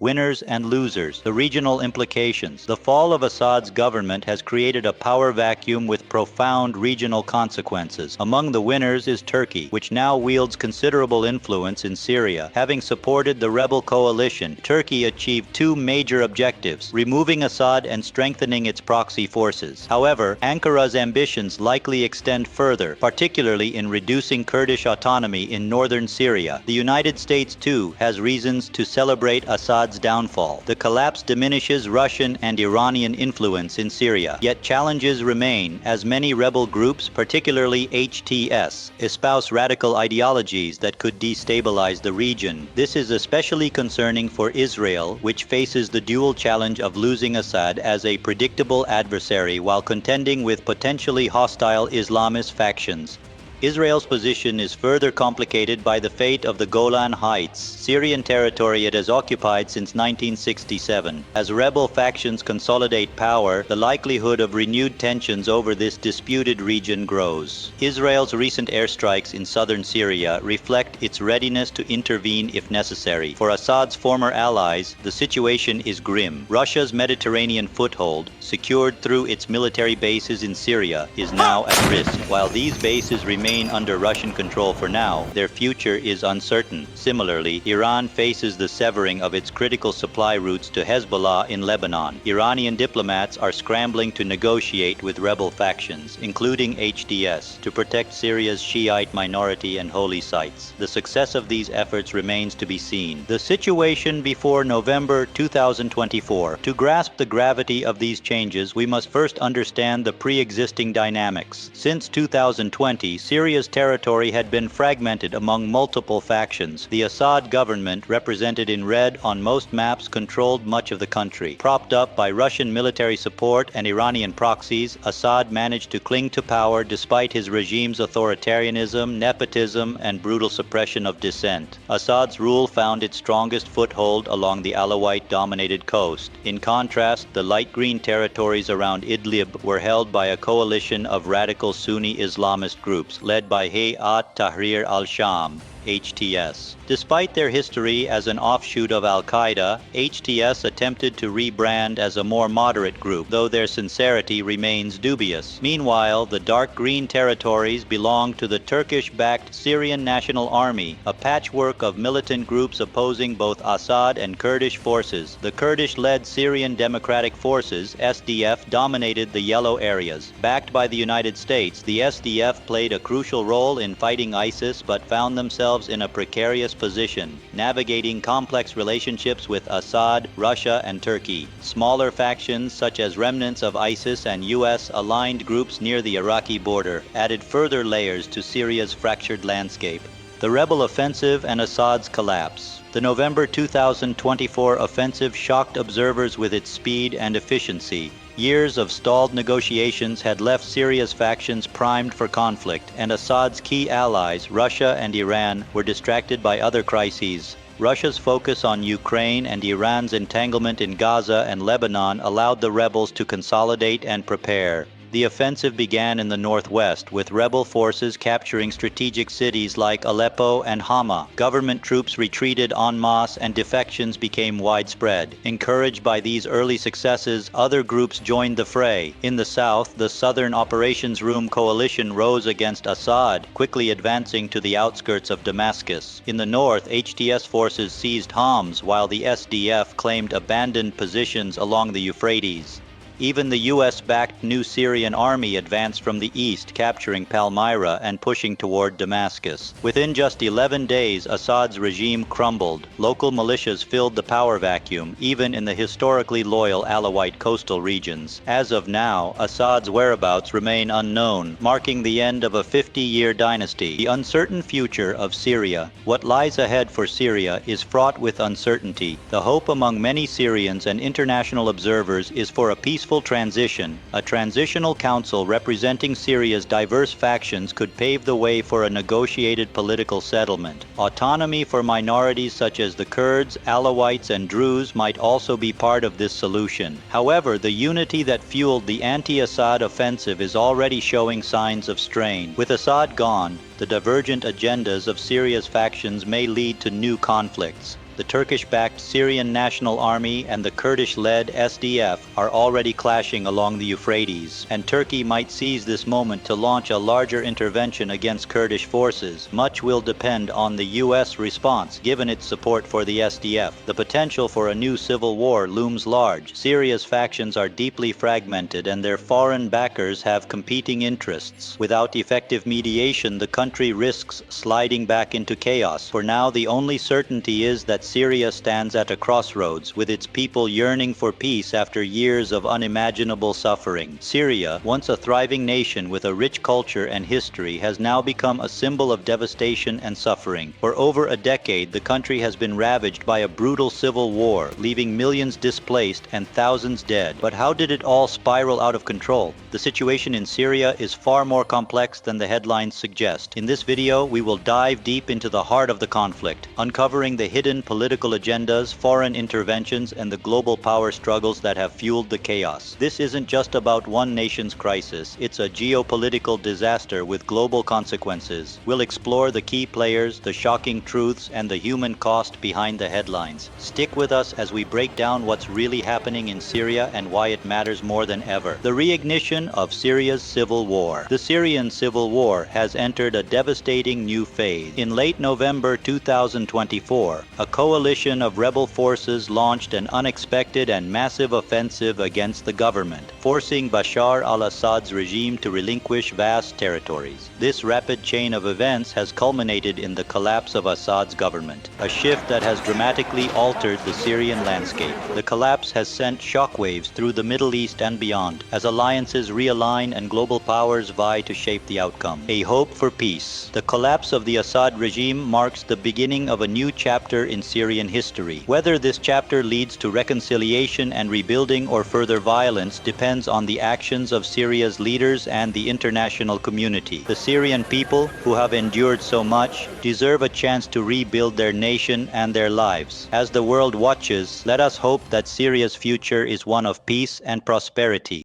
Winners and losers. The regional implications. The fall of Assad's government has created a power vacuum with profound regional consequences. Among the winners is Turkey, which now wields considerable influence in Syria. Having supported the rebel coalition, Turkey achieved two major objectives: removing Assad and strengthening its proxy forces. However, Ankara's ambitions likely extend further, particularly in reducing Kurdish autonomy in northern Syria. The United States, too, has reasons to celebrate Assad's downfall. The collapse diminishes Russian and Iranian influence in Syria. Yet challenges remain, as many rebel groups, particularly HTS, espouse radical ideologies that could destabilize the region. This is especially concerning for Israel, which faces the dual challenge of losing Assad as a predictable adversary while contending with potentially hostile Islamist factions. Israel's position is further complicated by the fate of the Golan Heights, Syrian territory it has occupied since 1967. As rebel factions consolidate power, the likelihood of renewed tensions over this disputed region grows. Israel's recent airstrikes in southern Syria reflect its readiness to intervene if necessary. For Assad's former allies, the situation is grim. Russia's Mediterranean foothold, secured through its military bases in Syria, is now at risk. While these bases remain under Russian control for now, their future is uncertain. Similarly, Iran faces the severing of its critical supply routes to Hezbollah in Lebanon. Iranian diplomats are scrambling to negotiate with rebel factions, including HDS, to protect Syria's Shiite minority and holy sites. The success of these efforts remains to be seen. The situation before November 2024. To grasp the gravity of these changes, we must first understand the pre-existing dynamics. Since 2020, Syria's territory had been fragmented among multiple factions. The Assad government, represented in red on most maps, controlled much of the country. Propped up by Russian military support and Iranian proxies, Assad managed to cling to power despite his regime's authoritarianism, nepotism, and brutal suppression of dissent. Assad's rule found its strongest foothold along the Alawite-dominated coast. In contrast, the light green territories around Idlib were held by a coalition of radical Sunni Islamist groups, led by Hayat Tahrir al-Sham, HTS. Despite their history as an offshoot of Al-Qaeda, HTS attempted to rebrand as a more moderate group, though their sincerity remains dubious. Meanwhile, the dark green territories belong to the Turkish-backed Syrian National Army, a patchwork of militant groups opposing both Assad and Kurdish forces. The Kurdish-led Syrian Democratic Forces, SDF, dominated the yellow areas. Backed by the United States, the SDF played a crucial role in fighting ISIS but found themselves in a precarious position, navigating complex relationships with Assad, Russia, and Turkey. Smaller factions such as remnants of ISIS and US-aligned groups near the Iraqi border added further layers to Syria's fractured landscape. The rebel offensive and Assad's collapse. The November 2024 offensive shocked observers with its speed and efficiency. Years of stalled negotiations had left Syria's factions primed for conflict, and Assad's key allies, Russia and Iran, were distracted by other crises. Russia's focus on Ukraine and Iran's entanglement in Gaza and Lebanon allowed the rebels to consolidate and prepare. The offensive began in the northwest, with rebel forces capturing strategic cities like Aleppo and Hama. Government troops retreated en masse and defections became widespread. Encouraged by these early successes, other groups joined the fray. In the south, the Southern Operations Room coalition rose against Assad, quickly advancing to the outskirts of Damascus. In the north, HTS forces seized Homs, while the SDF claimed abandoned positions along the Euphrates. Even the US-backed new Syrian army advanced from the east, capturing Palmyra and pushing toward Damascus. Within just 11 days, Assad's regime crumbled. Local militias filled the power vacuum, even in the historically loyal Alawite coastal regions. As of now, Assad's whereabouts remain unknown, marking the end of a 50-year dynasty. The uncertain future of Syria. What lies ahead for Syria is fraught with uncertainty. The hope among many Syrians and international observers is for a peaceful transition. A transitional council representing Syria's diverse factions could pave the way for a negotiated political settlement. Autonomy for minorities such as the Kurds, Alawites, and Druze might also be part of this solution. However, the unity that fueled the anti-Assad offensive is already showing signs of strain. With Assad gone, the divergent agendas of Syria's factions may lead to new conflicts. The Turkish-backed Syrian National Army and the Kurdish-led SDF are already clashing along the Euphrates, and Turkey might seize this moment to launch a larger intervention against Kurdish forces. Much will depend on the U.S. response, given its support for the SDF. The potential for a new civil war looms large. Syria's factions are deeply fragmented and their foreign backers have competing interests. Without effective mediation, the country risks sliding back into chaos. For now, the only certainty is that Syria stands at a crossroads, with its people yearning for peace after years of unimaginable suffering. Syria, once a thriving nation with a rich culture and history, has now become a symbol of devastation and suffering. For over a decade, the country has been ravaged by a brutal civil war, leaving millions displaced and thousands dead. But how did it all spiral out of control? The situation in Syria is far more complex than the headlines suggest. In this video, we will dive deep into the heart of the conflict, uncovering the hidden political agendas, foreign interventions, and the global power struggles that have fueled the chaos. This isn't just about one nation's crisis, it's a geopolitical disaster with global consequences. We'll explore the key players, the shocking truths, and the human cost behind the headlines. Stick with us as we break down what's really happening in Syria and why it matters more than ever. The reignition of Syria's civil war. The Syrian civil war has entered a devastating new phase. In late November 2024, a coalition of rebel forces launched an unexpected and massive offensive against the government, forcing Bashar al-Assad's regime to relinquish vast territories. This rapid chain of events has culminated in the collapse of Assad's government, a shift that has dramatically altered the Syrian landscape. The collapse has sent shockwaves through the Middle East and beyond, as alliances realign and global powers vie to shape the outcome. A hope for peace. The collapse of the Assad regime marks the beginning of a new chapter in Syrian history. Whether this chapter leads to reconciliation and rebuilding or further violence depends on the actions of Syria's leaders and the international community. The Syrian people, who have endured so much, deserve a chance to rebuild their nation and their lives. As the world watches, let us hope that Syria's future is one of peace and prosperity.